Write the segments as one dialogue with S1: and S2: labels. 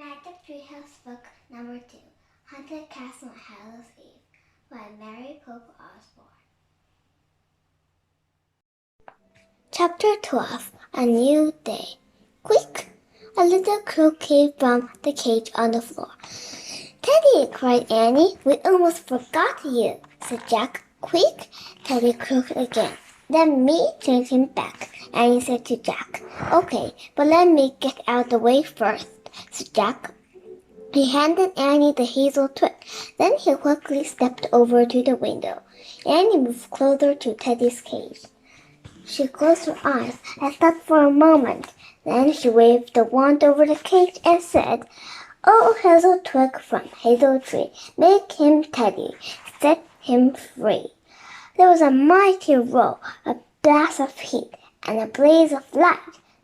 S1: Magic Treehouse Book Number 2, Haunted Castle on Hallows Eve by Mary Pope Osborne. Chapter 12, A New Day. Quick! A little crow came from the cage on the floor. Teddy, cried Annie, we almost forgot you, said Jack. Quick! Teddy croaked again. Then me turned him back. Annie said to Jack, Okay, but let me get out of the way first, said Jack. He handed Annie the hazel twig. Then he quickly stepped over to the window. Annie moved closer to Teddy's cage. She closed her eyes and thought for a moment. Then she waved the wand over the cage and said, Oh, hazel twig from hazel tree, make him Teddy, set him free. There was a mighty roar, a blast of heat, and a blaze of light.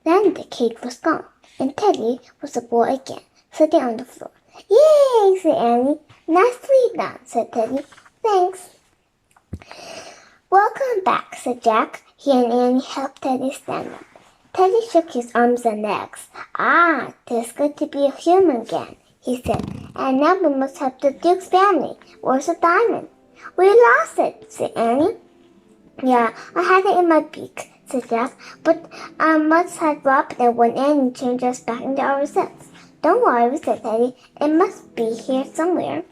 S1: Then the cage was gone, and Teddy was a boy again, sitting on the floor. Yay, said Annie. Nicely done, said Teddy. Thanks. Welcome back, said Jack. He and Annie helped Teddy stand up. Teddy shook his arms and legs. Ah, it's good to be a human again, he said. And now we must help the Duke's family. Where's the diamond? We lost it, said Annie. Yeah, I had it in my beak, said Jack, but I must have dropped it when Annie changed us back into ourselves. Don't worry, said Teddy. It must be here somewhere.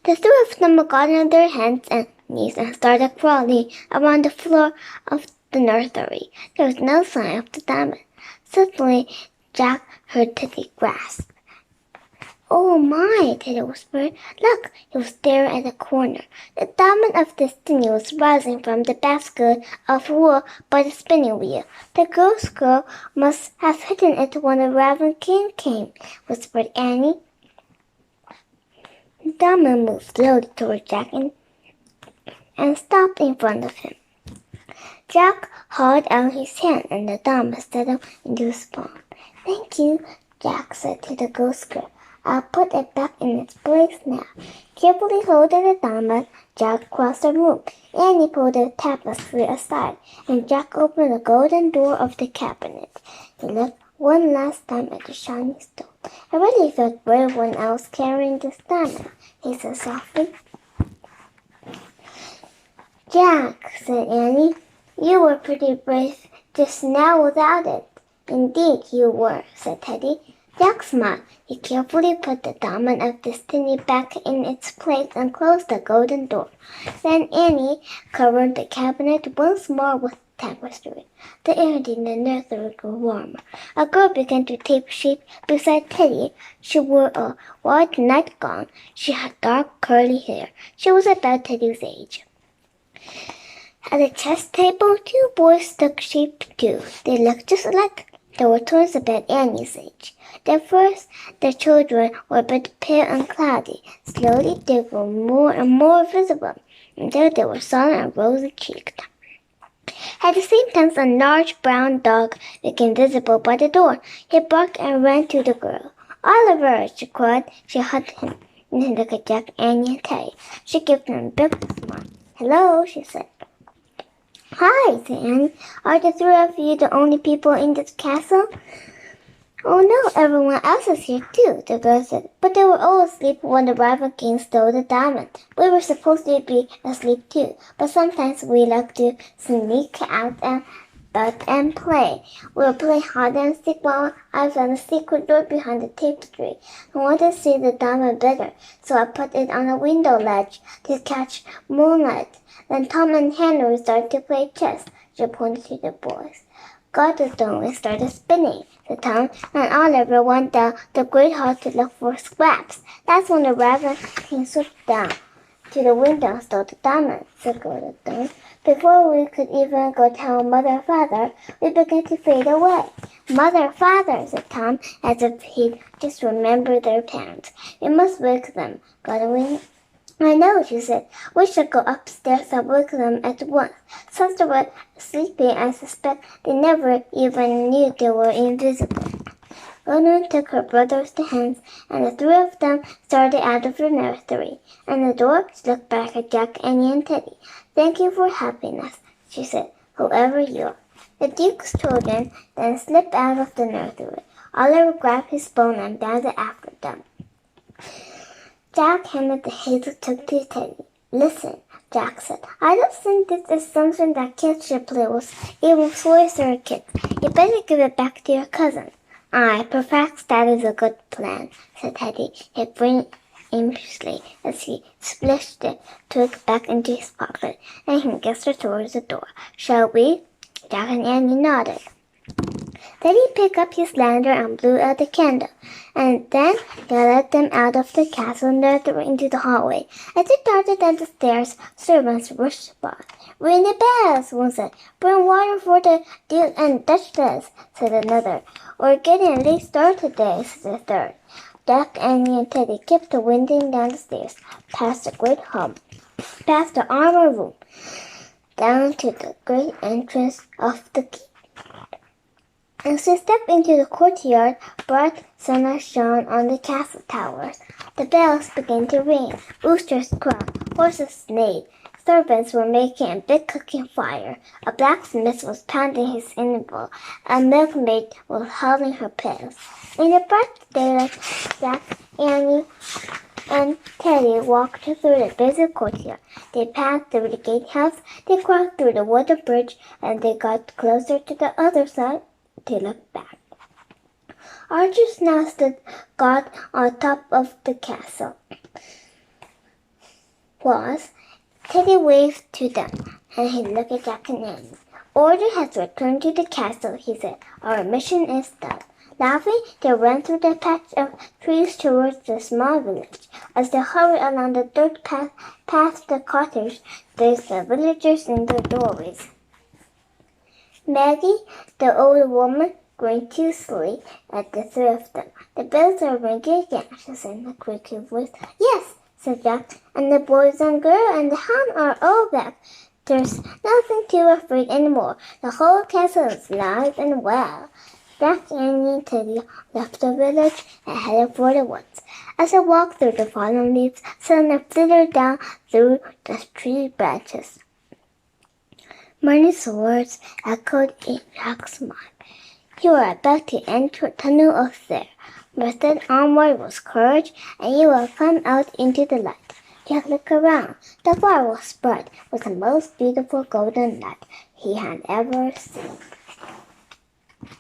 S1: The three of them got on their hands and knees and started crawling around the floor of the nursery. There was no sign of the diamond. Suddenly, Jack heard Teddy gasp. Oh my, Teddy whispered. Look, he was there at the corner. The diamond of destiny was rising from the basket of wool by the spinning wheel. The ghost girl must have hidden it when the Raven King came, whispered Annie. The diamond moved slowly toward Jack and stopped in front of him. Jack held out his hand and the diamond settled into his palm. Thank you, Jack said to the ghost girl. I'll put it back in its place now. Carefully holding the diamond, Jack crossed the room. Annie pulled the tapestry aside, and Jack opened the golden door of the cabinet. He looked one last time at the shiny stone. I really felt brave when I was carrying this diamond, he said softly. Jack, said Annie, you were pretty brave just now without it. Indeed you were, said Teddy. Jack smiled. He carefully put the diamond of destiny back in its place and closed the golden door. Then Annie covered the cabinet once more with tapestry. The air in the nursery grew warmer. A girl began to take shape beside Teddy. She wore a white nightgown. She had dark curly hair. She was about Teddy's age. At the chess table, two boys took shape too. They looked just alike. They were twins about Annie's age. At first, the children were a bit pale and cloudy. Slowly, they grew more and more visible, until they were solemn and rosy-cheeked. At the same time, a large brown dog became visible by the door. He barked and ran to the girl. Oliver, she cried. She hugged him. Then she looked at Jack, Annie, and Teddy. She gave them a big smile. Hello, she said. Hi, said Annie. Are the three of you the only people in this castle? Oh no, everyone else is here too, the girl said. But they were all asleep when the Raven King stole the diamond. We were supposed to be asleep too, but sometimes we like to sneak out and play. We were playing hide and seek while I found a secret door behind the tapestry. I wanted to see the diamond better, so I put it on a window ledge to catch moonlight. Then Tom and Henry started to play chess. She pointed to the boys. Got the stone and started spinning, said Tom, and Oliver went down the great hall to look for scraps. That's when the Raven King swooped down to the window and stole the diamond, said Golden. Before we could even go tell Mother and Father, we began to fade away. Mother, Father, said Tom, as if he'd just remembered their parents. We must wake them. Godwin, I know, she said. We should go upstairs and wake them at once. Since they were sleeping, I suspect they never even knew they were invisible. Godwin took her brother's hands, and the three of them started out of the nursery. And the door, she looked back at Jack, Annie, and Teddy. Thank you for helping us, she said, whoever you are. The Duke's children then slipped out of the nursery. Oliver grabbed his bone and bounded after them. Jack handed the hazel took to Teddy. Listen, Jack said. I don't think this is something that kids should play with, even toys or kids. You better give it back to your cousin. Aye, perhaps that is a good plan, said Teddy, his brain aimlessly as he splashed the twig back into his pocket, and he gestured towards the door. Shall we? Jack and Annie nodded. Then he picked up his lantern and blew out the candle, and then he led them out of the castle and led them into the hallway. As they started down the stairs, servants rushed by. Ring the bells, one said. Bring water for the Duke and Duchess, said another. We're getting a late start today, said the third. Jack, Annie, and Teddy kept winding down the stairs, past the great hall, past the armor room, down to the great entrance of the keep. As they stepped into the courtyard, bright sunlight shone on the castle towers. The bells began to ring, roosters crowed, horses neighed, servants were making a big cooking fire, a blacksmith was pounding his anvil, a milkmaid was hauling her pails. In the bright daylight, Jack, Annie, and Teddy walked through the busy courtyard. They passed through the gatehouse, they crossed through the water bridge, and they got closer to the other side. They looked back. Archers now stood guard on top of the castle walls. Teddy waved to them, and he looked at Jack and Annie. Order has returned to the castle, he said. Our mission is done. Laughing, they ran through the patch of trees towards the small village. As they hurried along the dirt path past the cottage, they saw villagers in their doorways. Maggie, the old woman, grinned teasingly at the three of them. The bells are ringing again, she said in a creaky voice. Yes, said Jack, and the boys and girl and the hound are all back. There's nothing to be afraid anymore. The whole castle is alive and well. Jack, Annie, and Teddy left the village and headed for the woods. As they walked through the fallen leaves, sunlight flittered down through the tree branches. Many swords echoed in Jack's mind. You are about to enter a tunnel of fear, but then onward was courage, and you will come out into the light. Jack looked around. The fire was bright with the most beautiful golden light he had ever seen.